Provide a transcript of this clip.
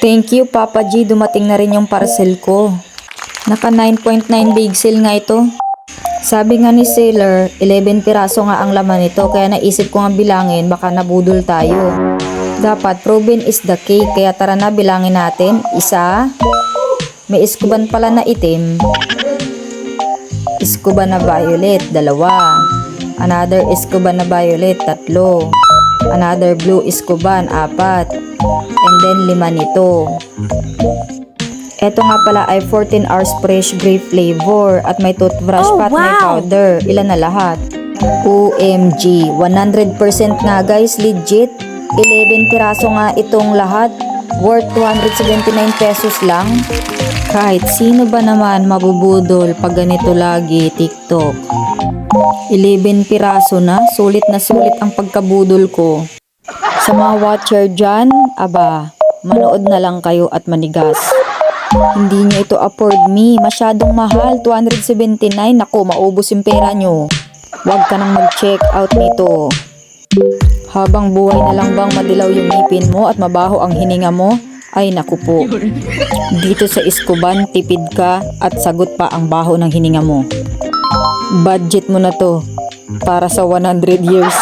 Thank you, Papa G. Dumating na rin yung parcel ko. Naka 9.9 big sale nga ito. Sabi nga ni seller, 11 piraso nga ang laman nito, kaya naisip ko nga bilangin, baka nabudol tayo. Dapat proven is the cake, kaya tara na bilangin natin. Isa, may iskuban pala na itim. Iskuban na violet, dalawa. Another iskuban na violet, tatlo. Another blue iskuban, apat. And then 5 nito. Ito nga pala ay 14 hours fresh grape flavor at may toothbrush pa at may powder. Ilan na lahat? OMG, 100% nga guys, legit. 11 piraso nga itong lahat. Worth 279 pesos lang. Kahit sino ba naman mabubudol pag ganito lagi TikTok. 11 piraso na, sulit ang pagkabudol ko. Sa mga watcher dyan, aba, manood na lang kayo at manigas. Hindi nyo ito afford me. Masyadong mahal. 279. Naku, maubos yung pera nyo. Huwag ka nang mag-check out nito. Habang buhay na lang bang madilaw yung ngipin mo at mabaho ang hininga mo? Ay naku po. Dito sa Iskuban, tipid ka at sagot pa ang baho ng hininga mo. Budget mo na to para sa 100 years.